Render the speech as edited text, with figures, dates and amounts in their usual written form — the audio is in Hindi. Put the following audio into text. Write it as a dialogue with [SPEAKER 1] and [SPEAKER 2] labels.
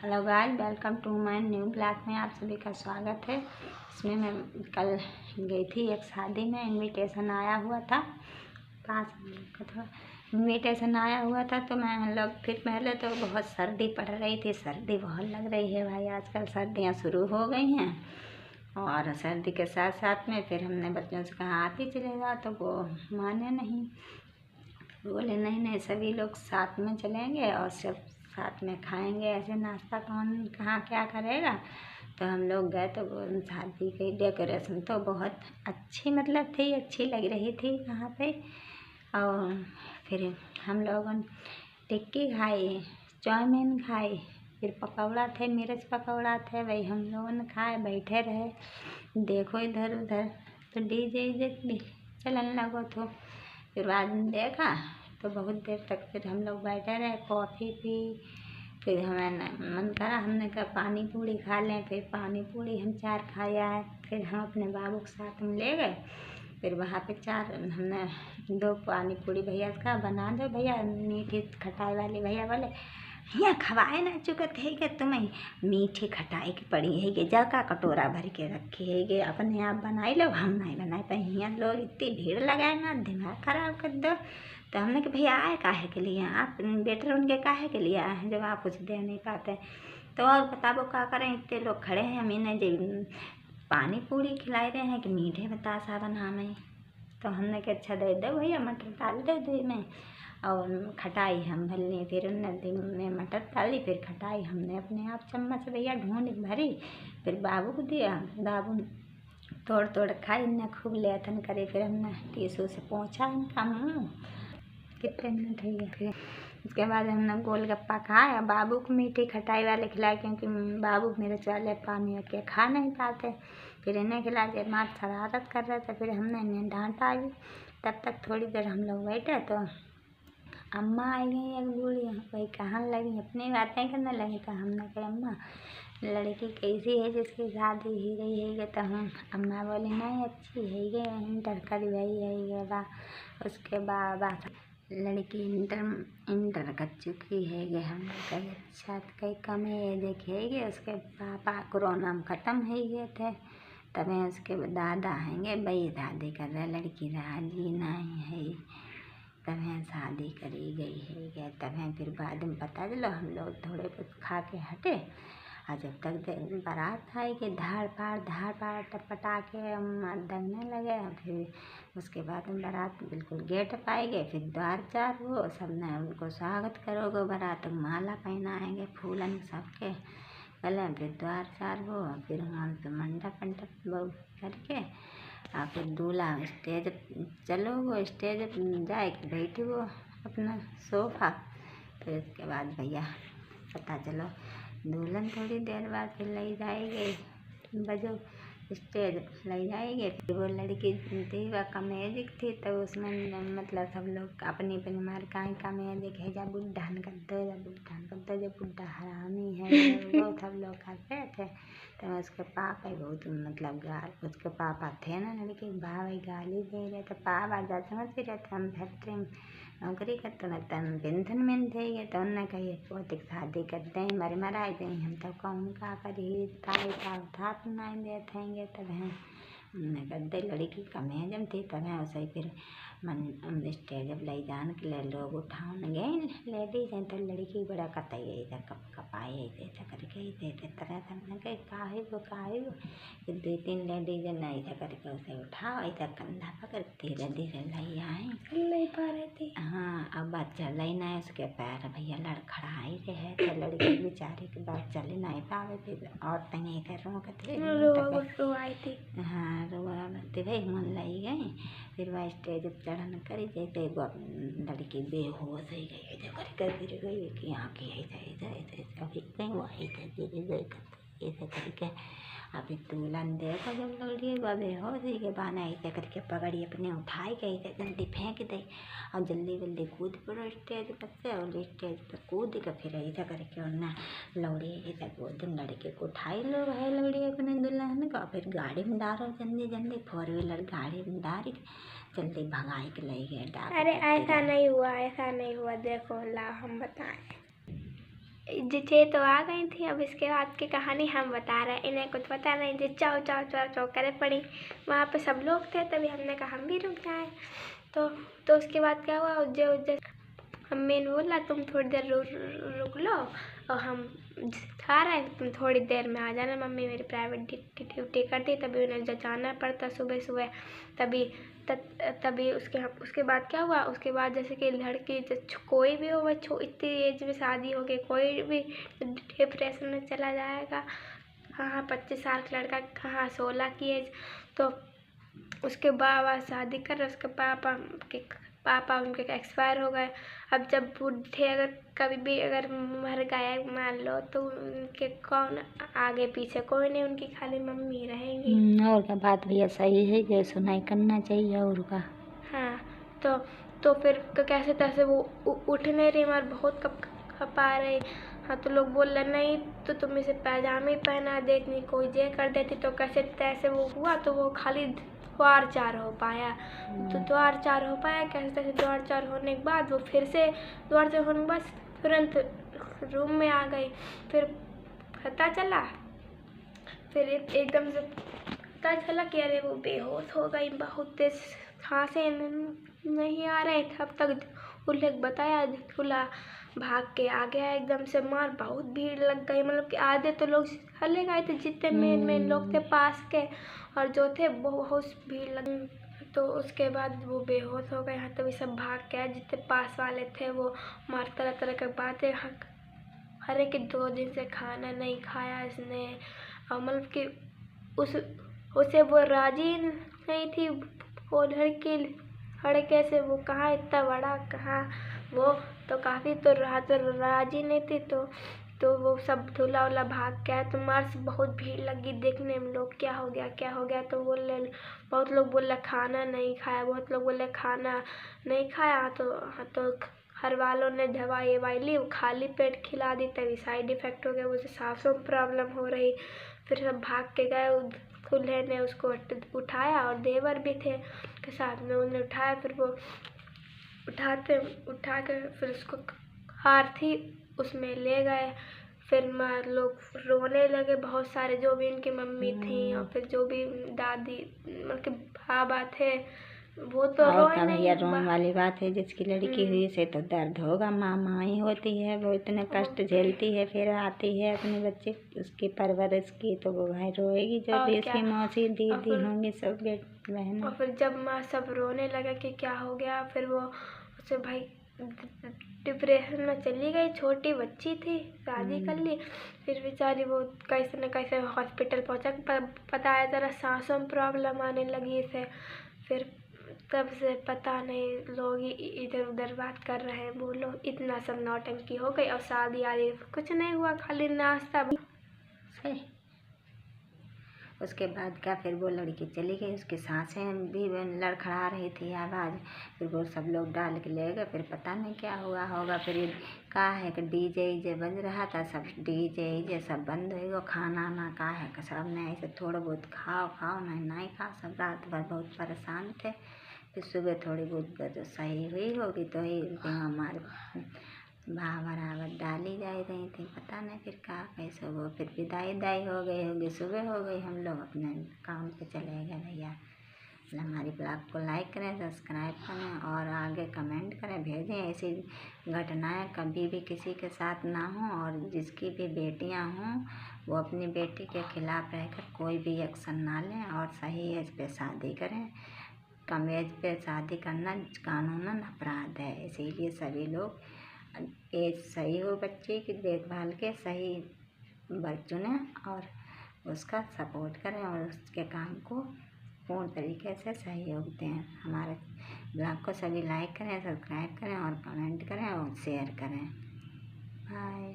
[SPEAKER 1] Hello guys, welcome to my new blog में आप सभी का स्वागत है। इसमें मैं कल गई थी एक शादी में, इनविटेशन आया हुआ था। इनविटेशन आया हुआ था तो मैं लोग फिर पहले तो बहुत सर्दी पड़ रही थी, सर्दी बहुत लग रही है भाई। आजकल सर्दियाँ शुरू हो गई हैं और सर्दी के साथ साथ में फिर हमने बच्चों से कहा आप ही चले जाओ, तो वो माने नहीं। बोले नहीं सभी लोग साथ में चलेंगे और सब साथ में खाएंगे, ऐसे नाश्ता कौन कहाँ क्या करेगा। तो हम लोग गए तो वो शादी की डेकोरेशन तो बहुत अच्छी थी, अच्छी लग रही थी वहाँ पे। और फिर हम लोगों ने टिक्की खाई, चाउमीन खाई, फिर पकौड़ा थे, मिर्च पकौड़ा थे, वही हम लोगों ने खाए, बैठे रहे। देखो इधर उधर तो डीजे चलन लगो। तो फिर बाद में देखा तो बहुत देर तक फिर हम लोग बैठे रहे, कॉफ़ी पी। फिर हमें मन करा, हमने कहा पानी पूड़ी खा लें। फिर पानी पूड़ी हम 4 खाए आए। फिर हम अपने बाबू के साथ में ले गए। फिर वहाँ पे हमने 2 पानी पूड़ी भैया से कहा बना दो भैया, मीठी खटाई वाली। भैया बोले यहाँ खवाए ना चुके थे कि तुम्हें मीठी खटाई की पड़ी है कि जल का कटोरा भर के रखी है कि अपने आप बनाई लो, हम नहीं बनाए पाए। यहाँ लोग इतनी भीड़ लगाए ना, दिमाग खराब कर दो। तो हमने कहा भैया आए काहे के लिए, आप बेटर उनके काहे के लिए आए हैं जब आप कुछ दे नहीं पाते। तो और बताओ क्या करें, इतने लोग खड़े हैं, हमें नहीं पानी पूड़ी खिलाई रहे हैं कि मीठे बतासा बना में। तो हमने कहा अच्छा दे दो भैया, मटर डाल दे दो में और खटाई हम भर ली। फिर उन्होंने मटर डाली, फिर खटाई हमने अपने आप चम्मच भैया ढूंढ भरी। फिर बाबू को दिया, बाबू तोड़ तोड़ खाई, इन्हें खूब लेथन करे। फिर हमने टीसू से पोंछा इनका मुँह। कितने मिनट है फिर उसके बाद हमने गोलगप्पा खाया, बाबू को मीठी खटाई वाले खिलाए क्योंकि बाबू मिर्च वाले पानी के खा नहीं पाते। फिर इन्हें खिला दिया, माँ शरारत कर रहे थे, फिर हमने इन्हें डांटा भी। तब तक थोड़ी देर हम लोग बैठे तो अम्मा आई गई, एक बूढ़ी, वही कहने लगी, अपनी बातें करने लगी। तो हमने कहा अम्मा लड़की कैसी है जिसकी शादी ही रही है। तो हम अम्मा बोली नहीं अच्छी है गे, इंटर कर गई है बा। उसके बाद लड़की इंटर कर चुकी है गे। हम कही अच्छा, तो कहीं कम है देखेगे। उसके पापा कोरोना में ख़त्म हो गए थे, तब उसके दादा हैंगे भाई शादी कर रहे, लड़की राजी नहीं है, तब शादी करी गई है। तब फिर बाद में पता चलो, हम लोग थोड़े कुछ खा के हटे और जब तक बारात आई कि धाड़ पाड़ टपटा के दंगने लगे। फिर उसके बाद बारात बिल्कुल गेट पर आए गए। फिर द्वार चार हो, सबने उनको स्वागत करोगे, बारात माला पहनाएंगे फूलन सबके गले। फिर द्वार चार हो, फिर वहाँ पे मंडप करके और फिर दूल्हा स्टेज चलो, स्टेज जाए कि बैठी वो अपना सोफा। फिर उसके बाद भैया पता चलो दुल्हन थोड़ी देर बाद फिर ले जाएंगे, बजो स्टेज ले जाएंगे। फिर वो लड़की थी वह कमेजिक थी, तो उसमें सब लोग अपनी अपनी मार कमेजिक है, जब बुढ़ान कर दो, जब बुढ़ा हरामी है, वो सब लोग करते थे। तो उसके पापा बहुत उसके पापा थे ना लड़की भाई गाली दे रहे थे, पापा जा समझ रहे थे हम फैक्ट्री में नौकरी करते न तन पेंशन में थे। तो उन्होंने कही पोती शादी करते हैं, मराई दें। हम तो कहूँ का करी उठा तो नहीं देखेंगे। तब हैं उन्होंने कहते लड़की कमेजम थी, तब है उसे फिर स्टेज अब ले जाने के लिए लोग उठाओगे लेडीज हैं। तो लड़की बड़ा कतई इधर कपाई ऐसा करके तरह तरह काहे वो फिर 2-3 लेडीज ने ऐसा करके उसे उठाओ, ऐसा कंधा पकड़ धीरे धीरे ले आए, नहीं पा रहे थे। हाँ, अब बच्चा लेना है, उसके पैर भैया लड़खड़ाई रहे थे, लड़की बेचारी के बाद चले नहीं पावे। फिर औरतें इधर रोआई थी, हाँ रोआते भाई मन लगी गई। फिर वह स्टेज चढ़न करी, जैसे लड़की बेहोश हो गई, ऐसे करके गिर गई कि यहाँ की ऐसे अभी कहीं वही गिर गई ऐसे करके। अभी दुल्हन देखो जब लड़ी वह बेहोश ही के बहाना ऐसे करके पकड़ी, अपने उठाई गई थे, जल्दी फेंक दी और जल्दी कूद पड़ो स्टेज पर से। और स्टेज पर कूद के फिर ऐसा करके उन्हें लौड़ी ऐसा गोद लड़के को उठाई लो है लौड़ी अपने दुल्हन को। फिर गाड़ी में डालो जल्दी 4 व्हीलर गाड़ी में डाल जल्दी भगाई के ले गए।
[SPEAKER 2] अरे ऐसा नहीं हुआ, देखो ला हम बताएं। जिसे तो आ गई थी। अब इसके बाद की कहानी हम बता रहे हैं, इन्हें कुछ पता नहीं, जो चाव चाव चाव चाव करे पड़ी। वहाँ पे सब लोग थे, तभी हमने कहा हम भी रुक जाएं। तो उसके बाद क्या हुआ, जो मम्मी ने बोला तुम थोड़ी देर रुक लो और हम खा रहे हैं, तुम थोड़ी देर में आ जाना। मम्मी मेरी प्राइवेट ड्यूटी करती, तभी उन्हें जाना पड़ता सुबह सुबह। तभी उसके बाद क्या हुआ, उसके बाद जैसे कि लड़की कोई भी हो, वह इतनी एज में शादी हो गई, कोई भी डिप्रेशन में चला जाएगा। हाँ 25 साल का लड़का, कहाँ 16 की एज। तो उसके बाबा शादी कर रहे, उसके पापा उनके एक्सपायर हो गए। अब जब बूढ़े अगर कभी भी अगर मर गए मान लो, तो उनके कौन आगे पीछे कोई नहीं, उनकी खाली मम्मी रहेंगी।
[SPEAKER 1] और क्या, बात भैया सही है, जो सुनाई करना चाहिए और का।
[SPEAKER 2] हाँ तो फिर तो कैसे तैसे वो उठ नहीं रही, मगर बहुत कपा रही। हाँ तो लोग बोल रहे नहीं तो तुम इसे पैजामे पहना देती, कोई जे कर देती। तो कैसे तैसे वो हुआ, तो वो खाली द्वार चार हो पाया। तो द्वार चार हो पाया कैसे तैसे। द्वार चार होने के बाद वो फिर से द्वार चार होने के बाद तुरंत रूम में आ गई। फिर पता चला, फिर एकदम से पता चला कि अरे वो बेहोश हो गई, बहुत तेज सांसें नहीं आ रहे। तब तक दूल्हे को बताया, दूल्हा भाग के आ गया एकदम से। मार बहुत भीड़ लग गई, मतलब कि आधे तो लोग चले गए थे जितने मेन लोग थे पास के, और जो थे बहुत भीड़ लग। तो उसके बाद वो बेहोश हो गए। हाँ तभी सब भाग गए, जितने पास वाले थे वो मार तरह तरह की बातें। अरे कि 2 दिन से खाना नहीं खाया इसने, और मतलब कि उसे वो राजी नहीं थी वो लड़के से। वो कहाँ इतना बड़ा, कहाँ वो तो काफ़ी तो राजी नहीं थी। तो वो सब दूल्हा उल्हा भाग गया। तो मार से बहुत भीड़ लगी देखने में, लोग क्या हो गया। तो बहुत लोग बोले खाना नहीं खाया, बहुत लोग बोले खाना नहीं खाया। तो घर वालों ने दवाई ववाई ली, वो खाली पेट खिला दी, तभी साइड इफ़ेक्ट हो गया, उसे सांसों में प्रॉब्लम हो रही। फिर सब भाग के गए, दूल्हे ने उसको उठाया, और देवर भी थे के साथ में, उन्हें उठाया। फिर वो उठा कर फिर उसको आरती उसमें ले गए। फिर लोग रोने लगे बहुत सारे, जो भी उनकी मम्मी थी, और फिर जो भी दादी मतलब कि बाबा थे, वो तो रोए नहीं।
[SPEAKER 1] भैया रोने वाली बात है, जिसकी लड़की हुई से तो दर्द होगा। माँ ही होती है, वो इतने कष्ट झेलती है, फिर आती है अपने बच्चे उसकी परवरिश की, तो वो भाई रोएगी। जो भी उसकी मौसी दीदी होंगी सब बहन।
[SPEAKER 2] और फिर जब माँ सब रोने लगा कि क्या हो गया, फिर वो उसे भाई डिप्रेशन में चली गई। छोटी बच्ची थी, शादी कर ली। फिर बेचारी वो कैसे न कैसे हॉस्पिटल पहुंचा, पता है जरा सांसों में प्रॉब्लम आने लगी इसे। फिर तब से पता नहीं, लोग इधर उधर बात कर रहे हैं, बोलो इतना सब नौटंकी हो गई। और शादी आदि कुछ नहीं हुआ, खाली नाश्ता।
[SPEAKER 1] उसके बाद क्या, फिर वो लड़की चली गई, उसकी सांसें भी लड़खड़ा रही थी आवाज़। फिर वो सब लोग डाल के ले गए। फिर पता नहीं क्या हुआ होगा। फिर कहा है कि डीजे बज रहा था, सब डीजे सब बंद हो गया। खाना ना कहा है कि सब ने ऐसे थोड़ा बहुत खाओ नहीं खाओ, सब रात भर बहुत परेशान थे। फिर सुबह थोड़ी बहुत जो सही हुई होगी, तो ही हमारे बराबर डाली जा रही थी, पता नहीं फिर कहा कैसे वो। फिर विदाई हो गई होगी, सुबह हो गई, हम लोग अपने काम पे चले गए भैया। हमारी ब्लॉग को लाइक करें, सब्सक्राइब करें, और आगे कमेंट करें, भेजें। ऐसी घटनाएं कभी भी किसी के साथ ना हो, और जिसकी भी बेटियां हों वो अपनी बेटी के खिलाफ रहकर कोई भी एक्शन ना लें, और सही एज पे शादी करें। कम एज पे शादी करना कानूनन अपराध है, इसीलिए सभी लोग एज सही हो बच्चे की देखभाल के सही चुनें, और उसका सपोर्ट करें, और उसके काम को पूर्ण तरीके से सहयोग दें। हमारे ब्लॉग को सभी लाइक करें, सब्सक्राइब करें, और कमेंट करें, और शेयर करें। बाय।